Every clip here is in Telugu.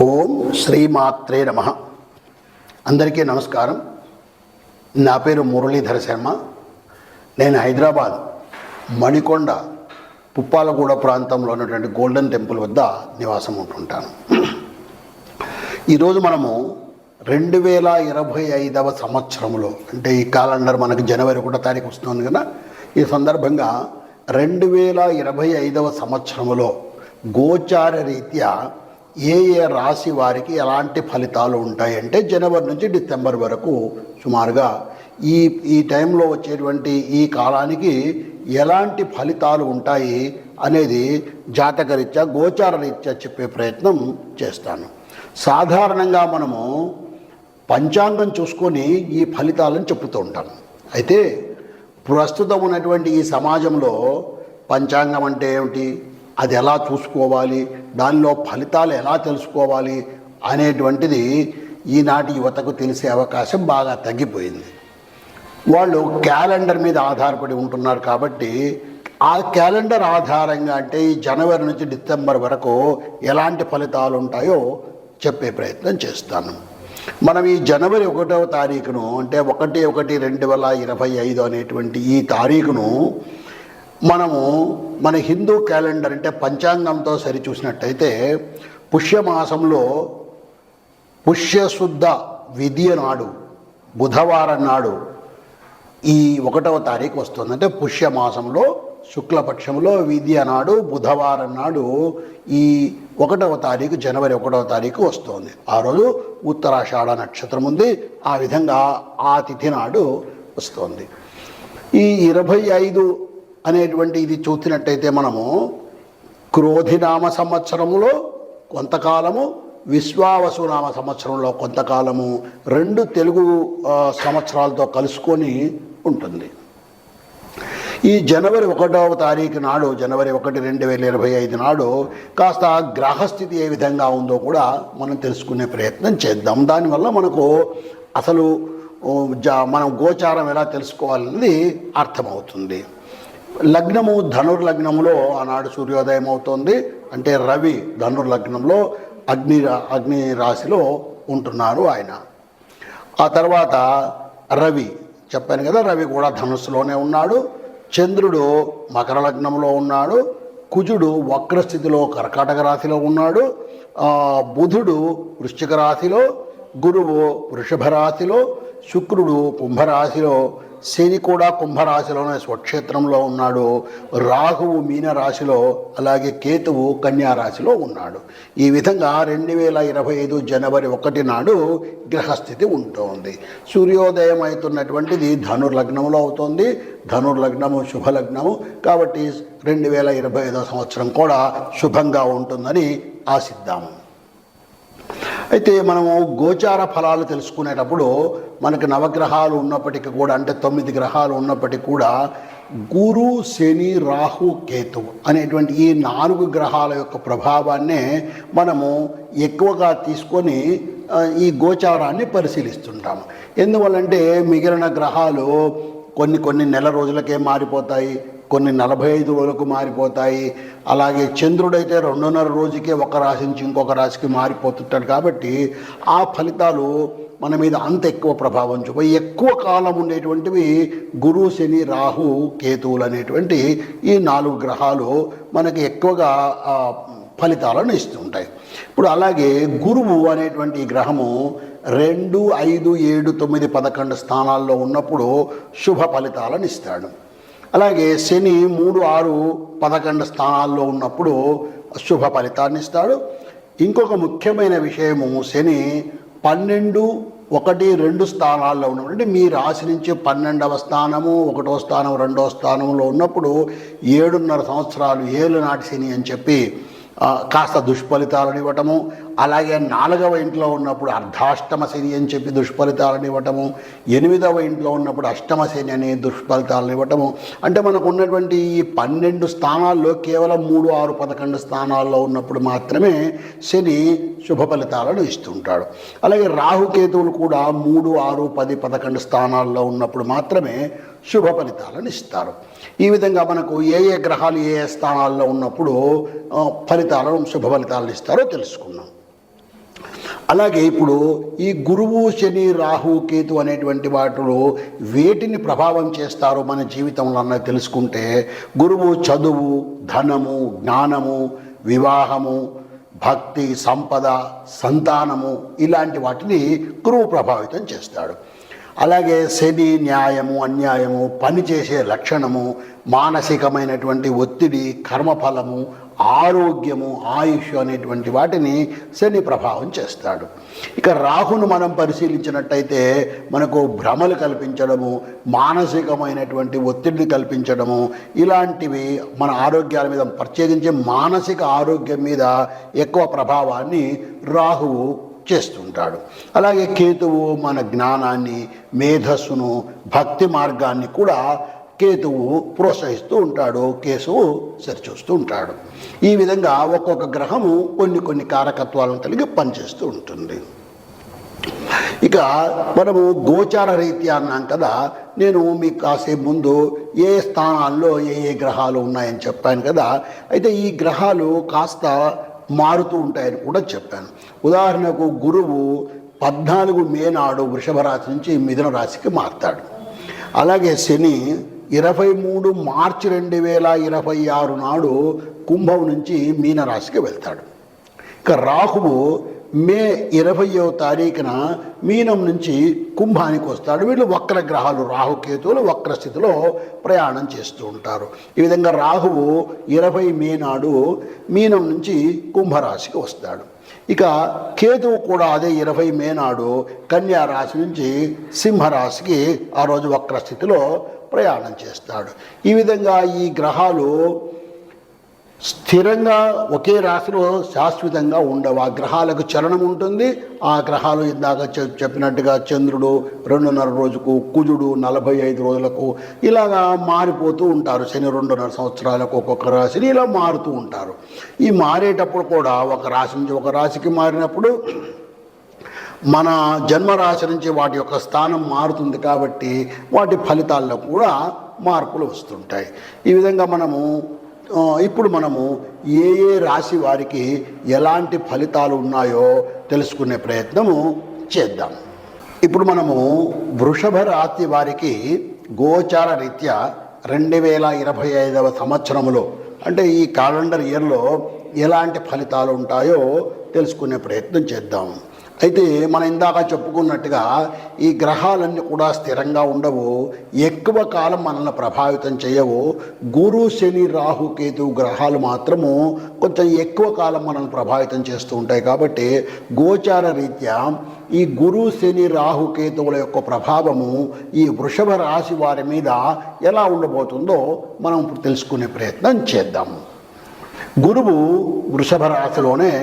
ఓం శ్రీమాత్రే నమః. అందరికీ నమస్కారం. నా పేరు మురళీధర శర్మ. నేను హైదరాబాద్ మణికొండ పుప్పాలగూడ ప్రాంతంలో ఉన్నటువంటి గోల్డెన్ టెంపుల్ వద్ద నివాసం ఉంటుంటాను. ఈరోజు మనము 2025వ సంవత్సరంలో, అంటే ఈ క్యాలెండర్ మనకు జనవరి 1వ తారీఖు వస్తుంది కదా, ఈ సందర్భంగా 2025వ సంవత్సరంలో గోచార రీత్యా ఏ రాశి వారికి ఎలాంటి ఫలితాలు ఉంటాయంటే జనవరి నుంచి డిసెంబర్ వరకు సుమారుగా ఈ టైంలో వచ్చేటువంటి ఈ కాలానికి ఎలాంటి ఫలితాలు ఉంటాయి అనేది జాతకరీత్యా గోచార రీత్యా చెప్పే ప్రయత్నం చేస్తాను. సాధారణంగా మనము పంచాంగం చూసుకొని ఈ ఫలితాలను చెప్తూ ఉంటాం. అయితే ప్రస్తుతం ఉన్నటువంటి ఈ సమాజంలో పంచాంగం అంటే ఏమిటి, అది ఎలా చూసుకోవాలి, దానిలో ఫలితాలు ఎలా తెలుసుకోవాలి అనేటువంటిది ఈనాటి యువతకు తెలిసే అవకాశం బాగా తగ్గిపోయింది. వాళ్ళు క్యాలెండర్ మీద ఆధారపడి ఉంటున్నారు. కాబట్టి ఆ క్యాలెండర్ ఆధారంగా అంటే ఈ జనవరి నుంచి డిసెంబర్ వరకు ఎలాంటి ఫలితాలు ఉంటాయో చెప్పే ప్రయత్నం చేస్తాను. మనం ఈ జనవరి 1వ తారీఖును, అంటే 1/1/2025 అనేటువంటి ఈ తారీఖును మనము మన హిందూ క్యాలెండర్ అంటే పంచాంగంతో సరిచూసినట్టయితే పుష్యమాసంలో పుష్యశుద్ధ విధియ నాడు బుధవారం నాడు ఈ 1వ తారీఖు వస్తుంది. అంటే పుష్యమాసంలో శుక్లపక్షంలో విధియ నాడు బుధవారం నాడు ఈ 1వ తారీఖు జనవరి 1వ తారీఖు వస్తుంది. ఆ రోజు ఉత్తరాషాఢ నక్షత్రం ఉంది. ఆ విధంగా ఆ తిథి నాడు వస్తుంది. ఈ 25 అనేటువంటి ఇది చూసినట్టయితే మనము క్రోధినామ సంవత్సరంలో కొంతకాలము, విశ్వావసునామ సంవత్సరంలో కొంతకాలము, 2 తెలుగు సంవత్సరాలతో కలుసుకొని ఉంటుంది. ఈ జనవరి 1వ తారీఖు నాడు, జనవరి 1, 2025 నాడు కాస్త గ్రహస్థితి ఏ విధంగా ఉందో కూడా మనం తెలుసుకునే ప్రయత్నం చేద్దాం. దానివల్ల మనకు అసలు మనం గోచారం ఎలా తెలుసుకోవాలన్నది అర్థమవుతుంది. లగ్నము ధనుర్లగ్నంలో ఆనాడు సూర్యోదయం అవుతోంది. అంటే రవి ధనుర్లగ్నంలో అగ్ని రాశిలో ఉంటున్నారు ఆయన. ఆ తర్వాత రవి చెప్పాను కదా, రవి కూడా ధనుస్సులోనే ఉన్నాడు. చంద్రుడు మకర లగ్నంలో ఉన్నాడు. కుజుడు వక్రస్థితిలో కర్కాటక రాశిలో ఉన్నాడు. బుధుడు వృశ్చిక రాశిలో, గురువు వృషభ రాశిలో, శుక్రుడు కుంభరాశిలో, శని కూడా కుంభరాశిలోనే స్వక్షేత్రంలో ఉన్నాడు. రాహువు మీనరాశిలో, అలాగే కేతువు కన్యారాశిలో ఉన్నాడు. ఈ విధంగా 2025 జనవరి 1 నాడు గ్రహస్థితి ఉంటుంది. సూర్యోదయం అవుతున్నటువంటిది ధనుర్లగ్నంలో అవుతుంది. ధనుర్లగ్నము శుభలగ్నము కాబట్టి 2025 సంవత్సరం కూడా శుభంగా ఉంటుందని ఆశిద్దాము. అయితే మనము గోచార ఫలాలు తెలుసుకునేటప్పుడు మనకు నవగ్రహాలు ఉన్నప్పటికీ కూడా, అంటే 9 గ్రహాలు ఉన్నప్పటికీ కూడా గురు, శని, రాహు, కేతు అనేటువంటి ఈ 4 గ్రహాల యొక్క ప్రభావాన్నే మనము ఎక్కువగా తీసుకొని ఈ గోచారాన్ని పరిశీలిస్తుంటాము. ఎందువల్లంటే మిగిలిన గ్రహాలు కొన్ని నెల రోజులకే మారిపోతాయి, కొన్ని 45 రోజులకు మారిపోతాయి. అలాగే చంద్రుడైతే 2.5 రోజుకే ఒక రాశి నుంచి ఇంకొక రాశికి మారిపోతుంటాడు. కాబట్టి ఆ ఫలితాలు మన మీద అంత ఎక్కువ ప్రభావం చూపి ఎక్కువ కాలం ఉండేటువంటివి గురు, శని, రాహు, కేతువులు అనేటువంటి ఈ 4 గ్రహాలు మనకి ఎక్కువగా ఫలితాలను ఇస్తుంటాయి. ఇప్పుడు అలాగే గురువు అనేటువంటి గ్రహము 2, 5, 7, 9, 11 స్థానాల్లో ఉన్నప్పుడు శుభ ఫలితాలను ఇస్తాడు. అలాగే శని 3, 6, 11 స్థానాల్లో ఉన్నప్పుడు శుభ ఫలితాన్ని ఇస్తాడు. ఇంకొక ముఖ్యమైన విషయము, శని 12, 1, 2 స్థానాల్లో ఉన్నప్పుడు, అంటే మీ రాశి నుంచి 12వ స్థానము, 1వ స్థానం, 2వ స్థానంలో ఉన్నప్పుడు 7.5 సంవత్సరాలు ఏలునాటి శని అని చెప్పి కాస్త దుష్ఫలితాలను ఇవ్వటము. అలాగే 4వ ఇంట్లో ఉన్నప్పుడు అర్ధాష్టమ శని అని చెప్పి దుష్ఫలితాలను ఇవ్వటము. 8వ ఇంట్లో ఉన్నప్పుడు అష్టమ శని అనే దుష్ఫలితాలను ఇవ్వటము. అంటే మనకు ఉన్నటువంటి ఈ 12 స్థానాల్లో కేవలం 3, 6, 11 స్థానాల్లో ఉన్నప్పుడు మాత్రమే శని శుభ ఫలితాలను ఇస్తుంటాడు. అలాగే రాహుకేతువులు కూడా 3, 6, 10, 11 స్థానాల్లో ఉన్నప్పుడు మాత్రమే శుభ ఫలితాలను ఇస్తారు. ఈ విధంగా మనకు ఏ గ్రహాలు ఏ స్థానాల్లో ఉన్నప్పుడు ఫలితాలను శుభ ఫలితాలను ఇస్తారో తెలుసుకున్నాం. అలాగే ఇప్పుడు ఈ గురువు శని రాహు కేతు అనేటువంటి వాటిలో వేటిని ప్రభావం చేస్తారో మన జీవితంలో అన్నది తెలుసుకుంటే, గురువు చదువు, ధనము, జ్ఞానము, వివాహము, భక్తి, సంపద, సంతానము ఇలాంటి వాటిని గురువు ప్రభావితం చేస్తాడు. అలాగే శని న్యాయము, అన్యాయము, పనిచేసే లక్షణము, మానసికమైనటువంటి ఒత్తిడి, కర్మఫలము, ఆరోగ్యము, ఆయుష్ అనేటువంటి వాటిని శని ప్రభావం చేస్తాడు. ఇక రాహును మనం పరిశీలించినట్టయితే మనకు భ్రమలు కల్పించడము, మానసికమైనటువంటి ఒత్తిడిని కల్పించడము, ఇలాంటివి మన ఆరోగ్యాల మీద, ప్రత్యేకించి మానసిక ఆరోగ్యం మీద ఎక్కువ ప్రభావాన్ని రాహువు చేస్తుంటాడు. అలాగే కేతువు మన జ్ఞానాన్ని, మేధస్సును, భక్తి మార్గాన్ని కూడా కేతువు ప్రోత్సహిస్తూ ఉంటాడు, కేతువు సరిచూస్తూ ఉంటాడు. ఈ విధంగా ఒక్కొక్క గ్రహము కొన్ని కారకత్వాలను కలిగి పనిచేస్తూ ఉంటుంది. ఇక మనము గోచార రీత్యా అన్నాం కదా, నేను మీకు కాసేపు ముందు ఏ స్థానాల్లో ఏ గ్రహాలు ఉన్నాయని చెప్పాను కదా. అయితే ఈ గ్రహాలు కాస్త మారుతూ ఉంటాయని కూడా చెప్పాను. ఉదాహరణకు గురువు 14 మే నాడు వృషభ రాశి నుంచి మిథున రాశికి మారుతాడు. అలాగే శని 23 మార్చి 2026 నాడు కుంభం నుంచి మీనరాశికి వెళ్తాడు. ఇక రాహువు మే 20వ తారీఖున మీనం నుంచి కుంభానికి వస్తాడు. వీళ్ళు వక్ర గ్రహాలు, రాహుకేతువులు వక్ర స్థితిలో ప్రయాణం చేస్తూ ఉంటారు. ఈ విధంగా రాహువు 20 మే నాడు మీనం నుంచి కుంభరాశికి వస్తాడు. ఇక కేతువు కూడా అదే 20 మే నాడు కన్యా రాశి నుంచి సింహరాశికి ఆ రోజు వక్ర స్థితిలో ప్రయాణం చేస్తాడు. ఈ విధంగా ఈ గ్రహాలు స్థిరంగా ఒకే రాశిలో శాశ్వతంగా ఉండవు. ఆ గ్రహాలకు చలనం ఉంటుంది. ఆ గ్రహాలు ఇందాక చెప్పినట్టుగా చంద్రుడు 2.5 రోజుకు, కుజుడు 45 రోజులకు ఇలాగా మారిపోతూ ఉంటారు. శని 2.5 సంవత్సరాలకు ఒక్కొక్క రాశిని ఇలా మారుతూ ఉంటారు. ఈ మారేటప్పుడు కూడా ఒక రాశి నుంచి ఒక రాశికి మారినప్పుడు మన జన్మరాశి నుంచి వాటి యొక్క స్థానం మారుతుంది కాబట్టి వాటి ఫలితాల్లో కూడా మార్పులు వస్తుంటాయి. ఈ విధంగా ఇప్పుడు మనము ఏ రాశి వారికి ఎలాంటి ఫలితాలు ఉన్నాయో తెలుసుకునే ప్రయత్నము చేద్దాం. ఇప్పుడు మనము వృషభ రాశి వారికి గోచార రీత్యా 2025వ సంవత్సరంలో, అంటే ఈ క్యాలెండర్ ఇయర్లో ఎలాంటి ఫలితాలు ఉంటాయో తెలుసుకునే ప్రయత్నం చేద్దాం. అయితే మనం ఇందాక చెప్పుకున్నట్టుగా ఈ గ్రహాలన్నీ కూడా స్థిరంగా ఉండవు, ఎక్కువ కాలం మనల్ని ప్రభావితం చేయవు. గురు శని రాహు కేతు గ్రహాలు మాత్రము కొంచెం ఎక్కువ కాలం మనల్ని ప్రభావితం చేస్తూ ఉంటాయి. కాబట్టి గోచార రీత్యా ఈ గురు శని రాహు కేతువుల యొక్క ప్రభావము ఈ వృషభ రాశి వారి మీద ఎలా ఉండబోతుందో మనం ఇప్పుడు తెలుసుకునే ప్రయత్నం చేద్దాము. గురువు వృషభ రాశిలోనే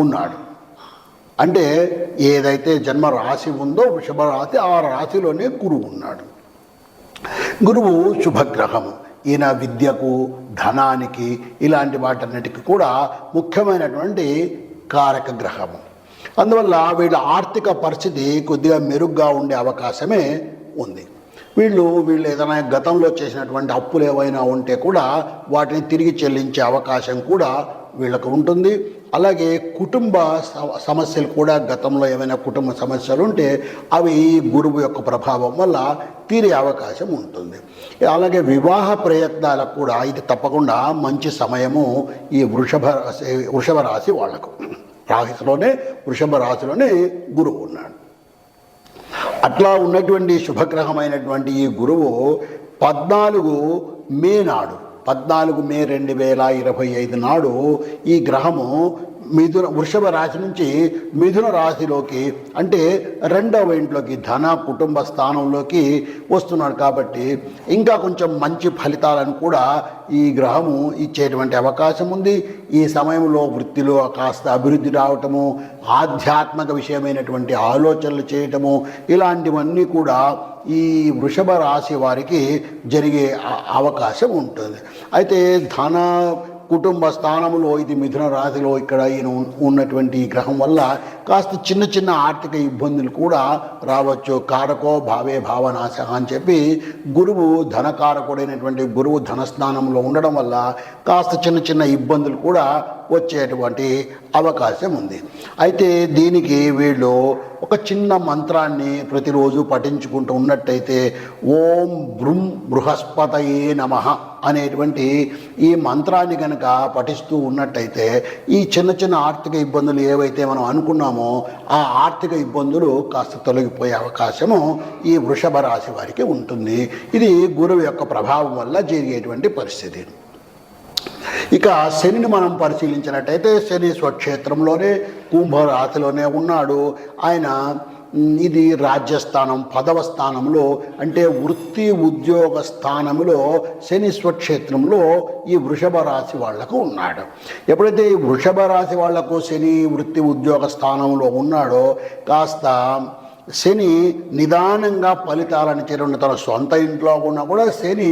ఉన్నాడు. అంటే ఏదైతే జన్మ రాశి ఉందో వృషభ రాశి, ఆ రాశిలోనే గురువు ఉన్నాడు. గురువు శుభగ్రహము. ఈయన విద్యకు, ధనానికి, ఇలాంటి వాటన్నిటికీ కూడా ముఖ్యమైనటువంటి కారక గ్రహము. అందువల్ల వీళ్ళ ఆర్థిక పరిస్థితి కొద్దిగా మెరుగ్గా ఉండే అవకాశమే ఉంది. వీళ్ళు ఏదైనా గతంలో చేసినటువంటి అప్పులు ఏవైనా ఉంటే కూడా వాటిని తిరిగి చెల్లించే అవకాశం కూడా వీళ్ళకు ఉంటుంది. అలాగే కుటుంబ సమస్యలు కూడా, గతంలో ఏమైనా కుటుంబ సమస్యలు ఉంటే అవి గురువు యొక్క ప్రభావం వల్ల తీరే అవకాశం ఉంటుంది. అలాగే వివాహ ప్రయత్నాలకు కూడా ఇది తప్పకుండా మంచి సమయము ఈ వృషభ రాశి వాళ్లకు. వృషభ రాశిలోనే గురువు ఉన్నాడు. అట్లా ఉన్నటువంటి శుభగ్రహమైనటువంటి ఈ గురువు 14 మే నాడు, 14 మే 2025 నాడు ఈ గ్రహము వృషభ రాశి నుంచి మిథున రాశిలోకి, అంటే 2వ ఇంట్లోకి, ధన కుటుంబ స్థానంలోకి వస్తున్నాడు. కాబట్టి ఇంకా కొంచెం మంచి ఫలితాలను కూడా ఈ గ్రహము ఇచ్చేటువంటి అవకాశం ఉంది. ఈ సమయంలో వృత్తిలో కాస్త అభివృద్ధి రావటము, ఆధ్యాత్మిక విషయమైనటువంటి ఆలోచనలు చేయటము, ఇలాంటివన్నీ కూడా ఈ వృషభ రాశి వారికి జరిగే అవకాశం ఉంటుంది. అయితే ధన కుటుంబ స్థానంలో ఇది మిథున రాశిలో ఇక్కడ ఈయన ఉన్నటువంటి ఈ గ్రహం వల్ల కాస్త చిన్న చిన్న ఆర్థిక ఇబ్బందులు కూడా రావచ్చు. కారకో భావే భావనాశ అని చెప్పి గురువు ధనకారకుడైనటువంటి గురువు ధనస్థానంలో ఉండడం వల్ల కాస్త చిన్న చిన్న ఇబ్బందులు కూడా వచ్చేటువంటి అవకాశం ఉంది. అయితే దీనికి వీళ్ళు ఒక చిన్న మంత్రాన్ని ప్రతిరోజు పఠించుకుంటూ ఉన్నట్టయితే ఓం బృం బృహస్పతయే నమః అనేటువంటి ఈ మంత్రాన్ని కనుక పఠిస్తూ ఉన్నట్టయితే ఈ చిన్న చిన్న ఆర్థిక ఇబ్బందులు ఏవైతే మనం అనుకున్నామో ఆ ఆర్థిక ఇబ్బందులు కాస్త తొలగిపోయే అవకాశము ఈ వృషభ రాశి వారికి ఉంటుంది. ఇది గురువు యొక్క ప్రభావం వల్ల జరిగేటువంటి పరిస్థితి. ఇక శనిని మనం పరిశీలించినట్టయితే శని స్వక్షేత్రంలోనే కుంభరాశిలోనే ఉన్నాడు. ఆయన ఇది రాజ్యస్థానం 10వ స్థానంలో అంటే వృత్తి ఉద్యోగ స్థానంలో శని స్వక్షేత్రంలో ఈ వృషభ రాశి వాళ్లకు ఉన్నాడు. ఎప్పుడైతే ఈ వృషభ రాశి వాళ్లకు శని వృత్తి ఉద్యోగ స్థానంలో ఉన్నాడో కాస్త శని నిదానంగా ఫలితాలను చేరున్న తన సొంత ఇంట్లో ఉన్నా కూడా శని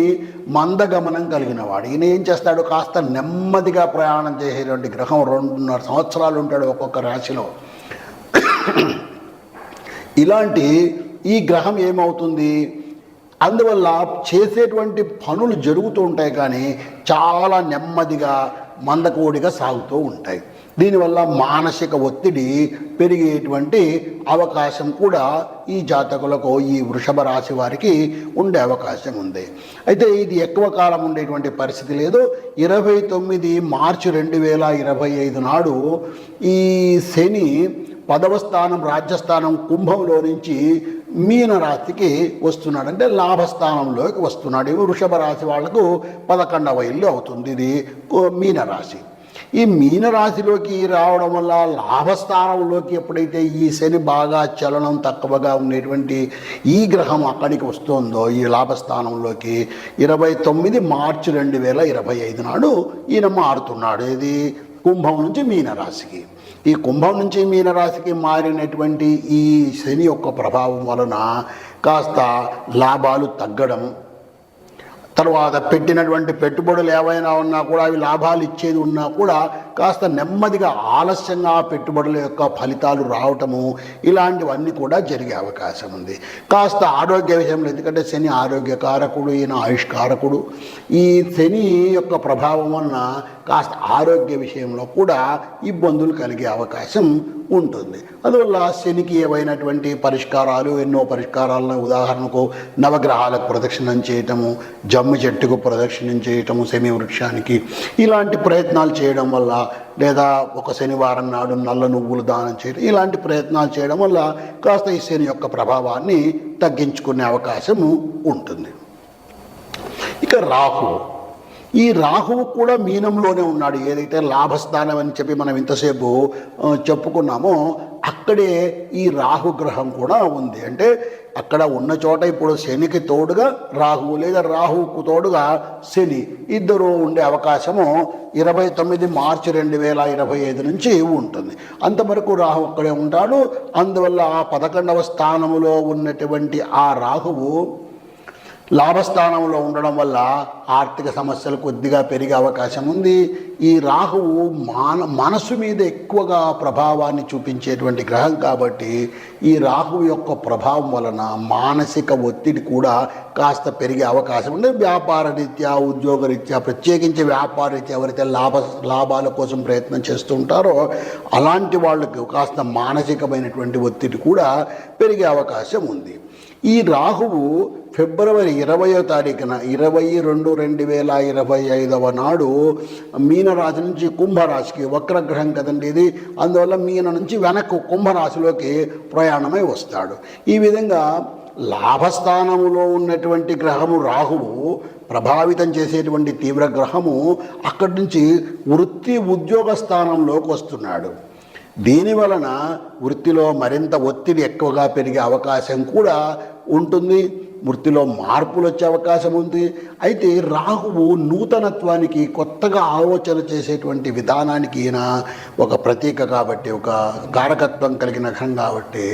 మందగమనం కలిగిన వాడు. ఈయన ఏం చేస్తాడు, కాస్త నెమ్మదిగా ప్రయాణం చేసేటువంటి గ్రహం 2.5 సంవత్సరాలు ఉంటాడు ఒక్కొక్క రాశిలో. ఇలాంటి ఈ గ్రహం ఏమవుతుంది, అందువల్ల చేసేటువంటి పనులు జరుగుతూ ఉంటాయి కానీ చాలా నెమ్మదిగా మందకోడిగా సాగుతూ ఉంటాయి. దీనివల్ల మానసిక ఒత్తిడి పెరిగేటువంటి అవకాశం కూడా ఈ జాతకులకు ఈ వృషభ రాశి వారికి ఉండే అవకాశం ఉంది. అయితే ఇది ఎక్కువ కాలం ఉండేటువంటి పరిస్థితి లేదు. 29 మార్చి 2025 నాడు ఈ శని 10వ స్థానం రాజ్యస్థానం కుంభంలో నుంచి మీన రాశికి వస్తున్నాడు, అంటే లాభస్థానంలోకి వస్తున్నాడు. వృషభ రాశి వాళ్లకు 11వ ఇల్లు అవుతుంది ఇది మీనరాశి. ఈ మీనరాశిలోకి రావడం వల్ల లాభస్థానంలోకి ఎప్పుడైతే ఈ శని బాగా చలనం తక్కువగా ఉండేటువంటి ఈ గ్రహం అక్కడికి వస్తుందో ఈ లాభస్థానంలోకి 29 మార్చి 2025 నాడు ఈయన మారుతున్నాడు. ఇది కుంభం నుంచి మీనరాశికి. ఈ కుంభం నుంచి మీనరాశికి మారినటువంటి ఈ శని యొక్క ప్రభావం వలన కాస్త లాభాలు తగ్గడం, తర్వాత పెట్టినటువంటి పెట్టుబడులు ఏవైనా ఉన్నా కూడా అవి లాభాలు ఇచ్చేది ఉన్నా కూడా కాస్త నెమ్మదిగా ఆలస్యంగా పెట్టుబడుల యొక్క ఫలితాలు రావటము ఇలాంటివన్నీ కూడా జరిగే అవకాశం ఉంది. కాస్త ఆరోగ్య విషయంలో, ఎందుకంటే శని ఆరోగ్యకారకుడు, ఈయన ఆయుష్కారకుడు. ఈ శని యొక్క ప్రభావం వలన కాస్త ఆరోగ్య విషయంలో కూడా ఇబ్బందులు కలిగే అవకాశం ఉంటుంది. అందువల్ల శనికి ఏవైనటువంటి పరిష్కారాలు, ఎన్నో పరిష్కారాలను, ఉదాహరణకు నవగ్రహాలకు ప్రదక్షిణం చేయటము, జమ్మి చెట్టుకు ప్రదక్షిణం చేయటము, శని వృక్షానికి, ఇలాంటి ప్రయత్నాలు చేయడం వల్ల, లేదా ఒక శనివారం నాడు నల్ల నువ్వులు దానం చేయడం, ఇలాంటి ప్రయత్నాలు చేయడం వల్ల కాస్త ఈ శని యొక్క ప్రభావాన్ని తగ్గించుకునే అవకాశము ఉంటుంది. ఇక రాహు, ఈ రాహువు కూడా మీనంలోనే ఉన్నాడు. ఏదైతే లాభస్థానం అని చెప్పి మనం ఇంతసేపు చెప్పుకున్నామో అక్కడే ఈ రాహుగ్రహం కూడా ఉంది. అంటే అక్కడ ఉన్న చోట ఇప్పుడు శనికి తోడుగా రాహువు, లేదా రాహువుకు తోడుగా శని, ఇద్దరు ఉండే అవకాశము 29 మార్చి 2025 నుంచి ఉంటుంది. అంతవరకు రాహు అక్కడే ఉంటాడు. అందువల్ల ఆ 11వ స్థానంలో ఉన్నటువంటి ఆ రాహువు లాభస్థానంలో ఉండడం వల్ల ఆర్థిక సమస్యలు కొద్దిగా పెరిగే అవకాశం ఉంది. ఈ రాహువు మనసు మీద ఎక్కువగా ప్రభావాన్ని చూపించేటువంటి గ్రహం కాబట్టి ఈ రాహువు యొక్క ప్రభావం వలన మానసిక ఒత్తిడి కూడా కాస్త పెరిగే అవకాశం ఉంది. వ్యాపార రీత్యా, ఉద్యోగ రీత్యా, ప్రత్యేకించి వ్యాపార రీత్యా ఎవరైతే లాభాల కోసం ప్రయత్నం చేస్తూ ఉంటారో అలాంటి వాళ్ళకి కాస్త మానసికమైనటువంటి ఒత్తిడి కూడా పెరిగే అవకాశం ఉంది. ఈ రాహువు ఫిబ్రవరి 20వ తారీఖున 22/2025 నాడు మీనరాశి నుంచి కుంభరాశికి, వక్రగ్రహం కదండి ఇది, అందువల్ల మీన నుంచి వెనక్కు కుంభరాశిలోకి ప్రయాణమై వస్తాడు. ఈ విధంగా లాభస్థానములో ఉన్నటువంటి గ్రహము రాహువు ప్రభావితం చేసేటువంటి తీవ్ర గ్రహము అక్కడి నుంచి వృత్తి ఉద్యోగ స్థానంలోకి వస్తున్నాడు. దీనివలన వృత్తిలో మరింత ఒత్తిడి ఎక్కువగా పెరిగే అవకాశం కూడా ఉంటుంది. వృత్తిలో మార్పులు వచ్చే అవకాశం ఉంది. అయితే రాహువు నూతనత్వానికి, కొత్తగా ఆలోచన చేసేటువంటి విధానానికి ఈయన ఒక ప్రతీక కాబట్టి, ఒక కారకత్వం కలిగిన గ్రహం కాబట్టి,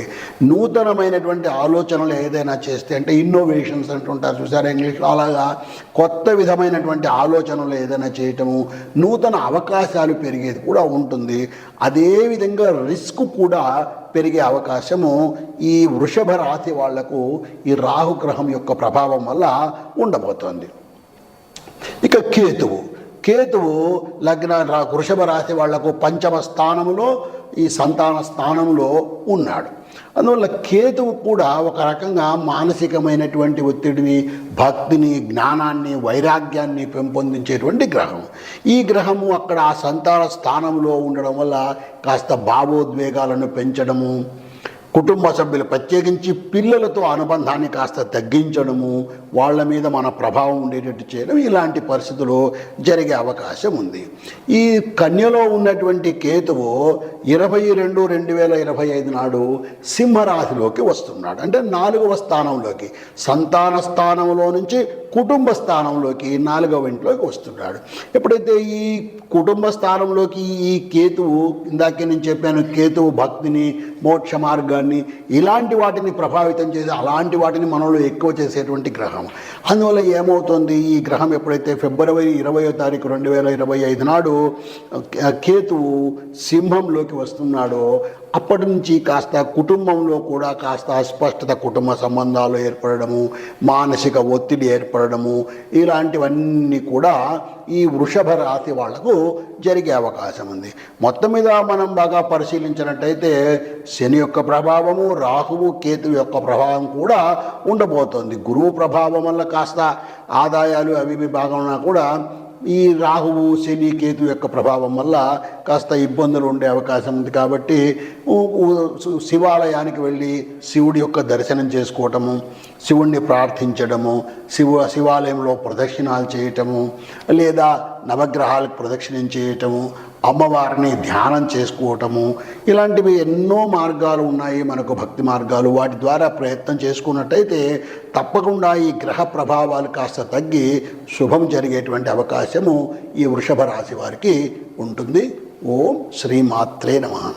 నూతనమైనటువంటి ఆలోచనలు ఏదైనా చేస్తే, అంటే ఇన్నోవేషన్స్ అంటుంటారు చూసారా ఇంగ్లీష్లో, అలాగా కొత్త విధమైనటువంటి ఆలోచనలు ఏదైనా చేయటము, నూతన అవకాశాలు పెరిగేది కూడా ఉంటుంది. అదేవిధంగా రిస్క్ కూడా పెరిగే అవకాశము ఈ వృషభ రాశి వాళ్లకు ఈ రాహుగ్రహం యొక్క ప్రభావం వల్ల ఉండబోతోంది. ఇక కేతువు వృషభ రాశి వాళ్లకు పంచమ స్థానంలో, ఈ సంతాన స్థానంలో ఉన్నాడు. అందువల్ల కేతువు కూడా ఒక రకంగా మానసికమైనటువంటి ఒత్తిడిని, భక్తిని, జ్ఞానాన్ని, వైరాగ్యాన్ని పెంపొందించేటువంటి గ్రహం. ఈ గ్రహము అక్కడ ఆ సంతాన స్థానంలో ఉండడం వల్ల కాస్త భావోద్వేగాలను పెంచడము, కుటుంబ సభ్యులు ప్రత్యేకించి పిల్లలతో అనుబంధాన్ని కాస్త తగ్గించడము, వాళ్ళ మీద మన ప్రభావం ఉండేటట్టు చేయడం, ఇలాంటి పరిస్థితులు జరిగే అవకాశం ఉంది. ఈ కన్యలో ఉన్నటువంటి కేతువు 22/2/2025 నాడు సింహరాశిలోకి వస్తున్నాడు. అంటే 4వ స్థానంలోకి, సంతాన స్థానంలో నుంచి కుటుంబ స్థానంలోకి, 4వ ఇంట్లోకి వస్తున్నాడు. ఎప్పుడైతే ఈ కుటుంబ స్థానంలోకి ఈ కేతువు, ఇందాకే నేను చెప్పాను, కేతువు భక్తిని, మోక్ష మార్గాన్ని, ఇలాంటి వాటిని ప్రభావితం చేసి అలాంటి వాటిని మనలో ఎక్కువ చేసేటువంటి గ్రహం. అందువల్ల ఏమవుతుంది, ఈ గ్రహం ఎప్పుడైతే ఫిబ్రవరి 20వ తారీఖు 2025 నాడు కేతువు సింహంలోకి వస్తున్నాడో అప్పటి నుంచి కాస్త కుటుంబంలో కూడా కాస్త అస్పష్టత, కుటుంబ సంబంధాలు ఏర్పడము, మానసిక ఒత్తిడి ఏర్పడము, ఇలాంటివన్నీ కూడా ఈ వృషభ రాశి వాళ్లకు జరిగే అవకాశం ఉంది. మొత్తం మీద మనం బాగా పరిశీలించినట్టయితే శని యొక్క ప్రభావము, రాహువు, కేతువు యొక్క ప్రభావం కూడా ఉండబోతోంది. గురువు ప్రభావం వల్ల కాస్త ఆదాయాలు అవి బాగా ఉన్నా కూడా ఈ రాహువు, శని, కేతు యొక్క ప్రభావం వల్ల కాస్త ఇబ్బందులు ఉండే అవకాశం ఉంది. కాబట్టి శివాలయానికి వెళ్ళి శివుడి యొక్క దర్శనం చేసుకోవటము, శివుణ్ణి ప్రార్థించడము, శివాలయంలో ప్రదక్షిణాలు చేయటము, లేదా నవగ్రహాలకు ప్రదక్షిణం చేయటము, అమ్మవారిని ధ్యానం చేసుకోవటము, ఇలాంటివి ఎన్నో మార్గాలు ఉన్నాయి మనకు, భక్తి మార్గాలు. వాటి ద్వారా ప్రయత్నం చేసుకున్నట్టయితే తప్పకుండా ఈ గ్రహ ప్రభావాలు కాస్త తగ్గి శుభం జరిగేటువంటి అవకాశము ఈ వృషభ రాశి వారికి ఉంటుంది. ఓం శ్రీమాత్రే నమః.